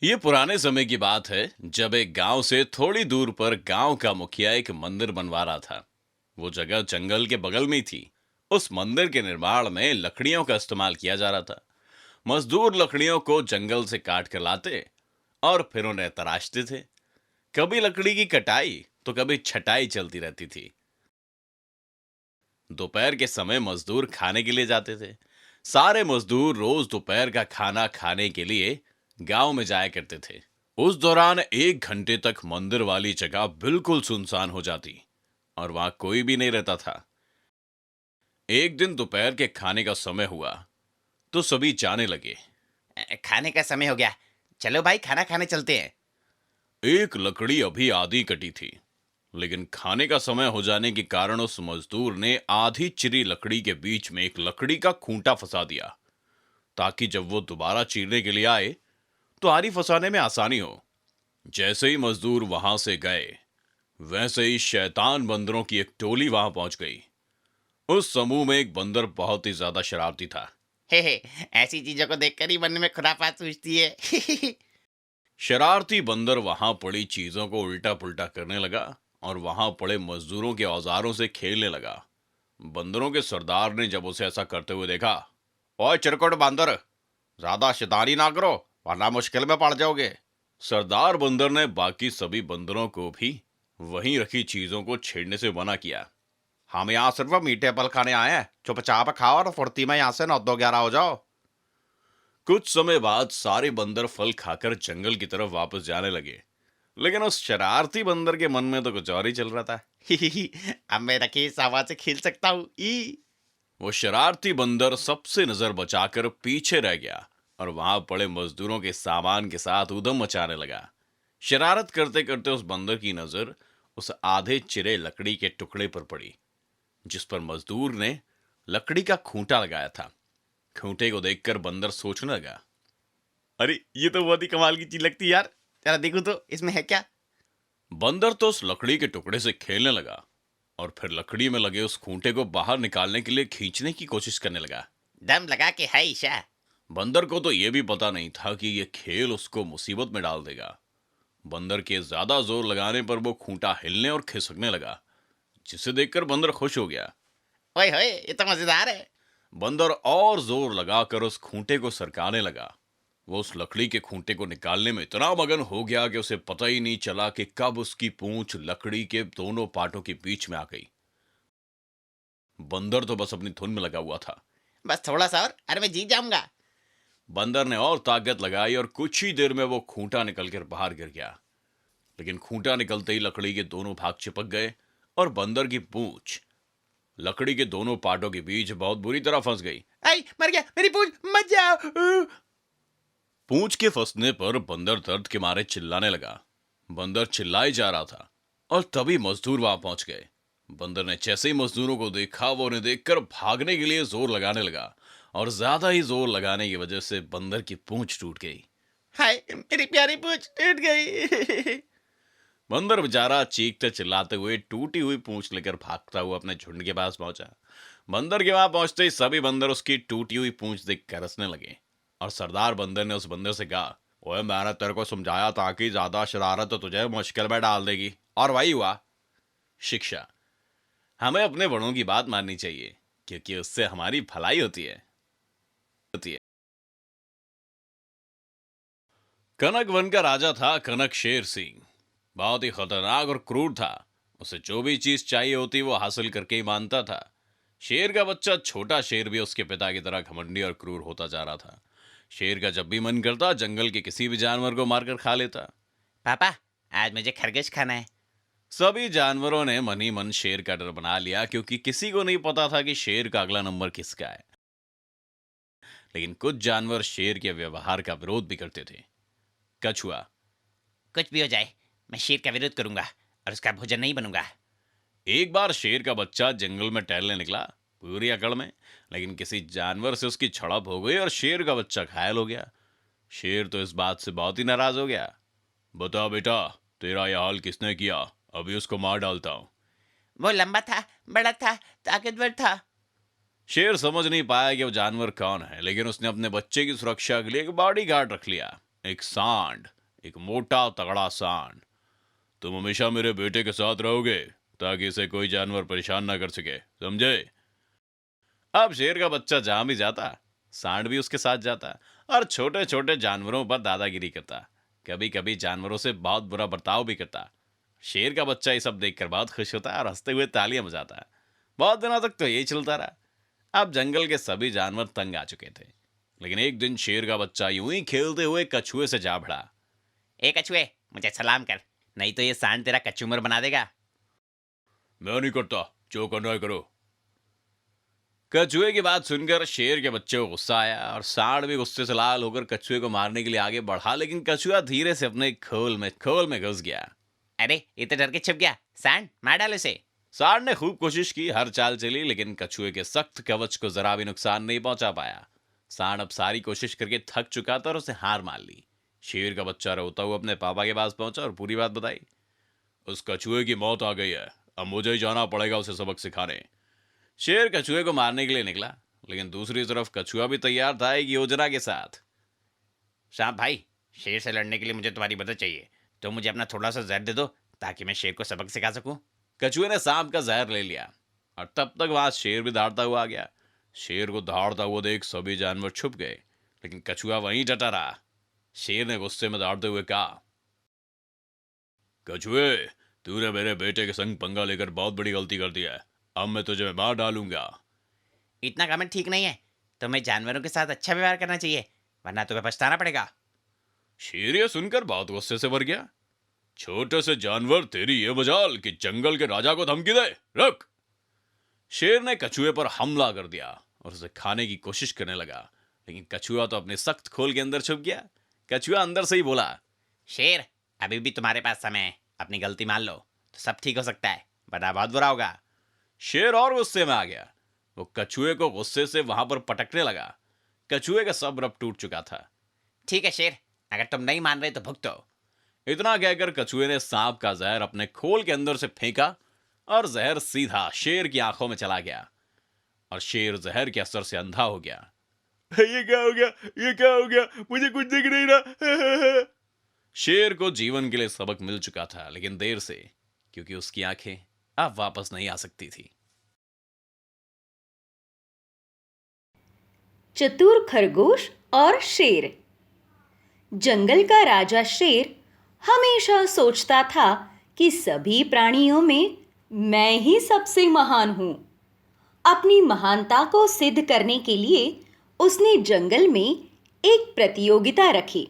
ये पुराने समय की बात है जब एक गांव से थोड़ी दूर पर गांव का मुखिया एक मंदिर बनवा रहा था। वो जगह जंगल के बगल में ही थी। उस मंदिर के निर्माण में लकड़ियों का इस्तेमाल किया जा रहा था। मजदूर लकड़ियों को जंगल से काट कर लाते और फिर उन्हें तराशते थे। कभी लकड़ी की कटाई तो कभी छटाई चलती रहती थी। दोपहर के समय मजदूर खाने के लिए जाते थे। सारे मजदूर रोज दोपहर का खाना खाने के लिए गांव में जाया करते थे। उस दौरान 1 घंटे तक मंदिर वाली जगह बिल्कुल सुनसान हो जाती और वहां कोई भी नहीं रहता था। एक दिन दोपहर के खाने का समय हुआ तो सभी जाने लगे। खाने का समय हो गया। चलो भाई, खाना खाने चलते हैं। एक लकड़ी अभी आधी कटी थी, लेकिन खाने का समय हो जाने के कारण उस मजदूर ने आधी चिरी लकड़ी के बीच में एक लकड़ी का खूंटा फंसा दिया, ताकि जब वो दोबारा चीरने के लिए आए तो आरी फंसाने में आसानी हो। जैसे ही मजदूर वहां से गए, वैसे ही शैतान बंदरों की एक टोली वहां पहुंच गई। उस समूह में एक बंदर बहुत ही ज्यादा शरारती था। हे, ऐसी चीजों को देखकर ही मन में खुरापात सूझती है। शरारती बंदर वहां पड़ी चीजों को उल्टा पुल्टा करने लगा और वहां पड़े मजदूरों के औजारों से खेलने लगा। बंदरों के सरदार ने जब उसे ऐसा करते हुए देखा, ओए चिरकुट बंदर, ज्यादा शैतानी ना करो वरना मुश्किल में पड़ जाओगे। सरदार बंदर ने बाकी सभी बंदरों को भी वहीं रखी चीजों को छेड़ने से मना किया। हम यहाँ सिर्फ मीठे फल खाने आए हैं, चुपचाप खाओ और फुर्ती में यहाँ से 9 2 11 हो जाओ। कुछ समय बाद सारे बंदर फल खाकर जंगल की तरफ वापस जाने लगे, लेकिन उस शरारती बंदर के मन में तो कुछ और ही चल रहा था। अब मैं रखी इस हवा से खेल सकता हूँ। ई वो शरारती बंदर सबसे नजर बचाकर पीछे रह गया और वहां पड़े मजदूरों के सामान के साथ उधम मचाने लगा। शरारत करते करते उस बंदर की नजर उस आधे चिरे लकड़ी के टुकड़े पर पड़ी, जिस पर मजदूर ने लकड़ी का खूंटा लगाया था। खूंटे को देखकर बंदर सोचने लगा, अरे, ये तो बहुत ही कमाल की चीज लगती है यार। जरा देखो तो इसमें है क्या। बंदर तो उस लकड़ी के टुकड़े से खेलने लगा और फिर लकड़ी में लगे उस खूंटे को बाहर निकालने के लिए खींचने की कोशिश करने लगा। दम लगा के है ईशा। बंदर को तो यह भी पता नहीं था कि यह खेल उसको मुसीबत में डाल देगा। बंदर के ज्यादा जोर लगाने पर वो खूंटा हिलने और खिसकने लगा, जिसे देखकर बंदर खुश हो गया। ओए होए, ये तो मजेदार है। बंदर और जोर लगाकर उस खूंटे को सरकाने लगा। वो उस लकड़ी के खूंटे को निकालने में इतना मगन हो गया कि उसे पता ही नहीं चला कि कब उसकी पूंछ लकड़ी के दोनों पार्टों के बीच में आ गई। बंदर तो बस अपनी धुन में लगा हुआ था। बस थोड़ा सा और, अरे मैं जीत जाऊंगा। बंदर ने और ताकत लगाई और कुछ ही देर में वो खूंटा निकलकर बाहर गिर गया। लेकिन खूंटा निकलते ही लकड़ी के दोनों भाग चिपक गए और बंदर की पूंछ लकड़ी के दोनों पार्टों के बीच बहुत बुरी तरह फंस गई। आई मर गया, मेरी पूछ मत जाओ। पूंछ के फंसने पर बंदर दर्द के मारे चिल्लाने लगा। बंदर चिल्लाए जा रहा था और तभी मजदूर वहां पहुंच गए। बंदर ने जैसे ही मजदूरों को देखा, वो उन्हें देखकर भागने के लिए जोर लगाने लगा और ज्यादा ही जोर लगाने की वजह से बंदर की पूंछ टूट गई। हाय, मेरी प्यारी पूछ टूट गई। बंदर बेचारा चीखते चिल्लाते हुए टूटी हुई पूंछ लेकर भागता हुआ अपने झुंड के पास पहुंचा। बंदर के वहां पहुंचते ही सभी बंदर उसकी टूटी हुई पूंछ देख कर हंसने लगे और सरदार बंदर ने उस बंदर से कहा, ओए मैंने तेरे को समझाया था कि ज्यादा शरारत तो तुझे मुश्किल में डाल देगी, और वही हुआ। शिक्षा। हमें अपने बड़ों की बात माननी चाहिए, क्योंकि उससे हमारी भलाई होती है। कनक वन का राजा था कनक शेर सिंह। बहुत ही खतरनाक और क्रूर था। उसे जो भी चीज चाहिए होती वो हासिल करके ही मानता था। शेर का बच्चा छोटा शेर भी उसके पिता की तरह घमंडी और क्रूर होता जा रहा था। शेर का जब भी मन करता जंगल के किसी भी जानवर को मारकर खा लेता। पापा, आज मुझे खरगोश खाना है। सभी जानवरों ने मन ही मन शेर का डर बना लिया, क्योंकि किसी को नहीं पता था कि शेर का अगला नंबर किसका है। लेकिन कुछ जानवर शेर के व्यवहार का विरोध भी करते थे। कछुआ। कुछ भी हो जाए, मैं शेर का विरोध करूंगा और उसका भोजन नहीं बनूंगा। एक बार शेर का बच्चा जंगल में टहलने निकला, पूरी अकड़ में, लेकिन किसी जानवर से उसकी झड़प हो गई और शेर का बच्चा घायल हो गया। शेर तो इस बात से बहुत ही नाराज हो गया। बता बेटा, तेरा यह हाल किसने किया? अभी उसको मार डालता हूं। वो लंबा था, बड़ा था, ताकतवर था। शेर समझ नहीं पाया कि वो जानवर कौन है, लेकिन उसने अपने बच्चे की सुरक्षा के लिए एक बॉडी गार्ड रख लिया। एक सांड, एक मोटा तगड़ा सांड। तुम हमेशा मेरे बेटे के साथ रहोगे ताकि इसे कोई जानवर परेशान ना कर सके, समझे? अब शेर का बच्चा जहां भी जाता, सांड भी उसके साथ जाता और छोटे छोटे जानवरों पर दादागिरी करता। कभी कभी जानवरों से बहुत बुरा बर्ताव भी करता। शेर का बच्चा ये सब देखकर बहुत खुश होता और हंसते हुए तालियां बजाता। बहुत दिनों तक तो यही चलता रहा। अब जंगल के सभी जानवर तंग आ चुके थे, लेकिन एक दिन शेर का बच्चा यूं ही खेलते हुए कछुए से जा भिड़ा। ए कछुए, मुझे सलाम कर, नहीं तो ये सांड तेरा कचूमर बना देगा। मैं नहीं करता, जो करना है करो। कछुए की बात सुनकर शेर के बच्चे को गुस्सा आया और सांड भी गुस्से से लाल होकर कछुए को मारने के लिए आगे बढ़ा, लेकिन कछुआ धीरे से अपने खोल में घुस गया। अरे ये तो डर के छुप गया, सांड मार डाल उसे। सांड ने खूब कोशिश की, हर चाल चली, लेकिन कछुए के सख्त कवच को जरा भी नुकसान नहीं पहुंचा पाया। सांड अब सारी कोशिश करके थक चुका था और उसे हार मान ली। शेर का बच्चा रोता हुआ अपने पापा के पास पहुंचा और पूरी बात बताई। उस कछुए की मौत आ गई है, अब मुझे ही जाना पड़ेगा उसे सबक सिखाने। शेर कछुए को मारने के लिए निकला, लेकिन दूसरी तरफ कछुआ भी तैयार था एक योजना के साथ। सांप भाई, शेर से लड़ने के लिए मुझे तुम्हारी मदद चाहिए, तो मुझे अपना थोड़ा सा जहर दे दो ताकि मैं शेर को सबक सिखा सकूं। कछुए ने सांप का जहर ले लिया और तब तक वहां शेर भी दौड़ता हुआ आ गया। शेर को दौड़ता हुआ देख सभी जानवर छुप गए, लेकिन कछुआ वहीं डटा रहा। शेर ने गुस्से में दौड़ते हुए कहा, कछुए, तूने मेरे बेटे के संग पंगा लेकर बहुत बड़ी गलती कर दी है। अब मैं तुझे मार डालूंगा। इतना कमेंट ठीक नहीं है, तुम्हें जानवरों के साथ अच्छा व्यवहार करना चाहिए, वरना तुम्हें पछताना पड़ेगा। शेर ये सुनकर बहुत गुस्से से भर गया। छोटे से जानवर, तेरी ये मजाल कि जंगल के राजा को धमकी दे, रुक। शेर ने कछुए पर हमला कर दिया और उसे खाने की कोशिश करने लगा, लेकिन कछुआ तो अपने सख्त खोल के अंदर छुप गया। कछुआ अंदर से ही बोला, शेर, अभी भी तुम्हारे पास समय है, अपनी गलती मान लो तो सब ठीक हो सकता है, वरना बहुत बुरा होगा। शेर और गुस्से में आ गया। वो कछुए को गुस्से से वहां पर पटकने लगा। कछुए का सब्र अब टूट चुका था। ठीक है शेर, अगर तुम नहीं मान रहे तो भुगतो। इतना कहकर कछुए ने सांप का जहर अपने खोल के अंदर से फेंका और जहर सीधा शेर की आंखों में चला गया और शेर जहर के असर से अंधा हो गया। ये क्या हो गया, ये क्या हो गया, मुझे कुछ दिख नहीं रहा। शेर को जीवन के लिए सबक मिल चुका था, लेकिन देर से, क्योंकि उसकी आंखें अब वापस नहीं आ सकती थी। चतुर खरगोश और शेर। जंगल का राजा शेर हमेशा सोचता था कि सभी प्राणियों में मैं ही सबसे महान हूं। अपनी महानता को सिद्ध करने के लिए उसने जंगल में एक प्रतियोगिता रखी।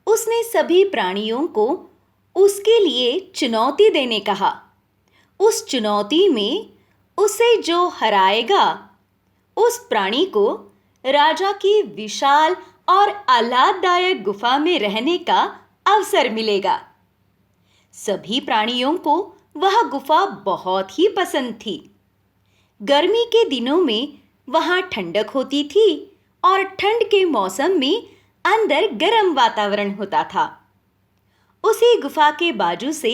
उसने सभी प्राणियों को उसके लिए चुनौती देने कहा। उस चुनौती में उसे जो हराएगा, उस प्राणी को राजा की विशाल और आह्लाददायक गुफा में रहने का अवसर मिलेगा। सभी प्राणियों को वह गुफा बहुत ही पसंद थी। गर्मी के दिनों में वहां ठंडक होती थी और ठंड के मौसम में अंदर गर्म वातावरण होता था। उसी गुफा के बाजू से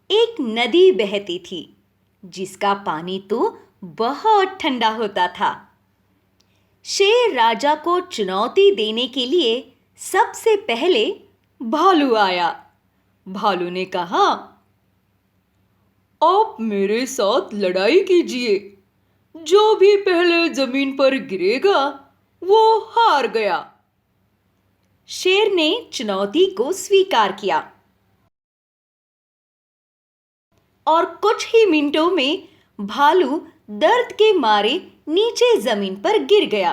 एक नदी बहती थी, जिसका पानी तो बहुत ठंडा होता था। शेर राजा को चुनौती देने के लिए सबसे पहले भालू आया। भालू ने कहा, आप मेरे साथ लड़ाई कीजिए, जो भी पहले जमीन पर गिरेगा वो हार गया। शेर ने चुनौती को स्वीकार किया और कुछ ही मिनटों में भालू दर्द के मारे नीचे जमीन पर गिर गया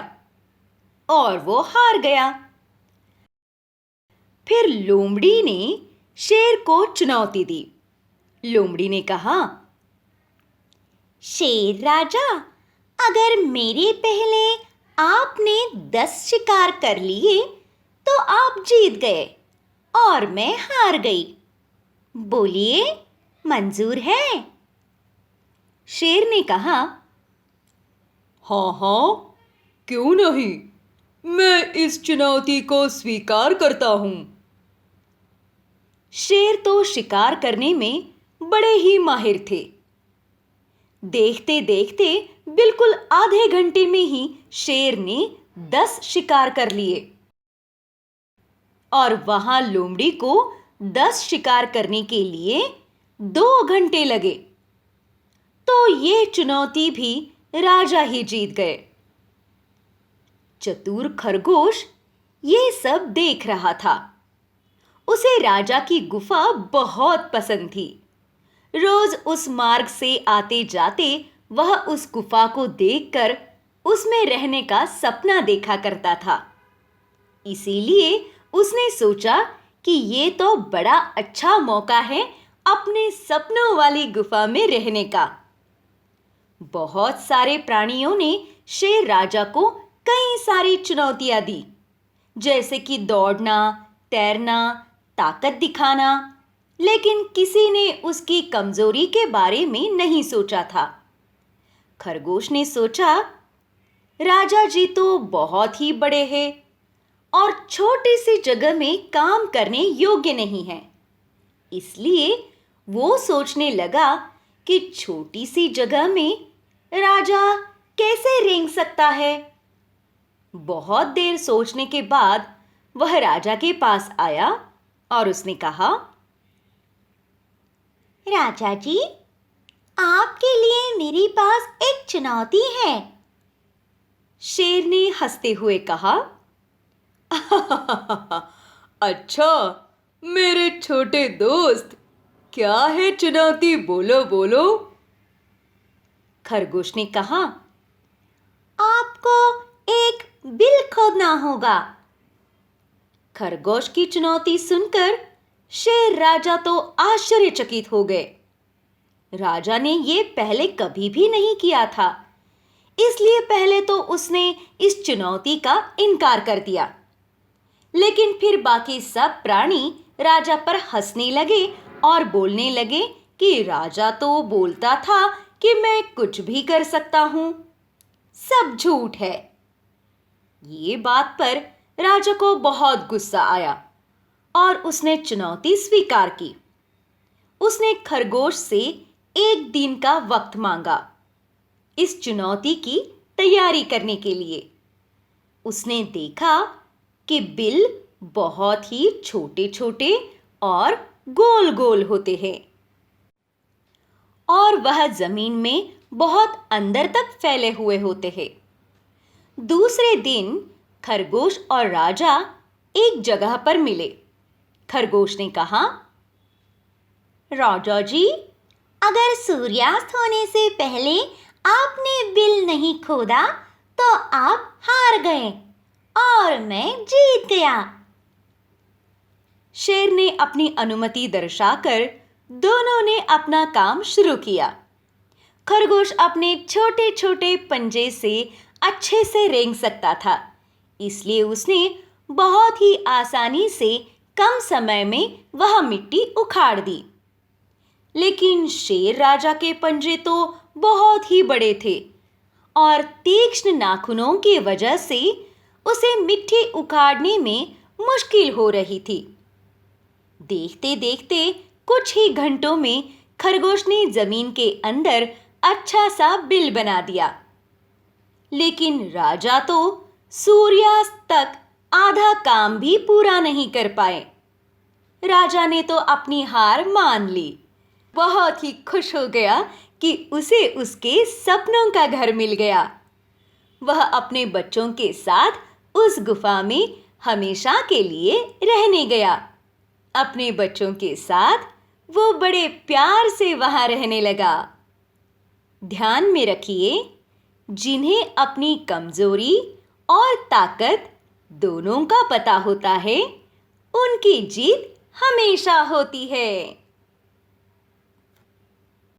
और वो हार गया। फिर लोमड़ी ने शेर को चुनौती दी। लोमड़ी ने कहा, शेर राजा, अगर मेरे पहले आपने 10 शिकार कर लिए तो आप जीत गए और मैं हार गई। बोलिए, मंजूर है? शेर ने कहा, हाँ हाँ, क्यों नहीं, मैं इस चुनौती को स्वीकार करता हूं। शेर तो शिकार करने में बड़े ही माहिर थे। देखते देखते बिल्कुल आधे घंटे में ही शेर ने 10 शिकार कर लिए। और वहां लोमड़ी को 10 शिकार करने के लिए 2 घंटे लगे। तो ये चुनौती भी राजा ही जीत गए। चतुर खरगोश ये सब देख रहा था। उसे राजा की गुफा बहुत पसंद थी। रोज उस मार्ग से आते जाते वह उस गुफा को देखकर उसमें रहने का सपना देखा करता था। इसीलिए उसने सोचा कि ये तो बड़ा अच्छा मौका है अपने सपनों वाली गुफा में रहने का। बहुत सारे प्राणियों ने शेर राजा को कई सारी चुनौतियां दी, जैसे कि दौड़ना, तैरना, ताकत दिखाना, लेकिन किसी ने उसकी कमजोरी के बारे में नहीं सोचा था। खरगोश ने सोचा, राजा जी तो बहुत ही बड़े हैं और छोटी सी जगह में काम करने योग्य नहीं है। इसलिए वो सोचने लगा कि छोटी सी जगह में राजा कैसे रेंग सकता है। बहुत देर सोचने के बाद वह राजा के पास आया और उसने कहा, राजा जी, आपके लिए मेरे पास एक चुनौती है। शेर ने हंसते हुए कहा, अच्छा मेरे छोटे दोस्त, क्या है चुनौती, बोलो बोलो। खरगोश ने कहा, आपको एक बिल खोदना होगा। खरगोश की चुनौती सुनकर शेर राजा तो आश्चर्यचकित हो गए। राजा ने ये पहले कभी भी नहीं किया था, इसलिए पहले तो उसने इस चुनौती का इनकार कर दिया। लेकिन फिर बाकी सब प्राणी राजा पर हंसने लगे और बोलने लगे कि राजा तो बोलता था कि मैं कुछ भी कर सकता हूं, सब झूठ है। ये बात पर राजा को बहुत गुस्सा आया और उसने चुनौती स्वीकार की। उसने खरगोश से 1 दिन का वक्त मांगा इस चुनौती की तैयारी करने के लिए। उसने देखा कि बिल बहुत ही छोटे छोटे और गोल गोल होते हैं और वह जमीन में बहुत अंदर तक फैले हुए होते हैं। दूसरे दिन खरगोश और राजा एक जगह पर मिले। खरगोश ने कहा, राजा जी, अगर सूर्यास्त होने से पहले आपने बिल नहीं खोदा तो आप हार गए और मैं जीत गया। शेर ने अपनी अनुमति दर्शाकर दोनों ने अपना काम शुरू किया। खरगोश अपने छोटे छोटे पंजे से अच्छे से रेंग सकता था, इसलिए उसने बहुत ही आसानी से कम समय में वह मिट्टी उखाड़ दी। लेकिन शेर राजा के पंजे तो बहुत ही बड़े थे और तीक्ष्ण नाखूनों की वजह से उसे मिट्टी उखाड़ने में मुश्किल हो रही थी। देखते देखते कुछ ही घंटों में खरगोश ने जमीन के अंदर अच्छा सा बिल बना दिया। लेकिन राजा तो सूर्यास्त तक आधा काम भी पूरा नहीं कर पाए। राजा ने तो अपनी हार मान ली। बहुत ही खुश हो गया कि उसे उसके सपनों का घर मिल गया। वह अपने बच्चों के साथ उस गुफा में हमेशा के लिए रहने गया। अपने बच्चों के साथ वो बड़े प्यार से वहां रहने लगा। ध्यान में रखिए, जिन्हें अपनी कमजोरी और ताकत दोनों का पता होता है, उनकी जीत हमेशा होती है।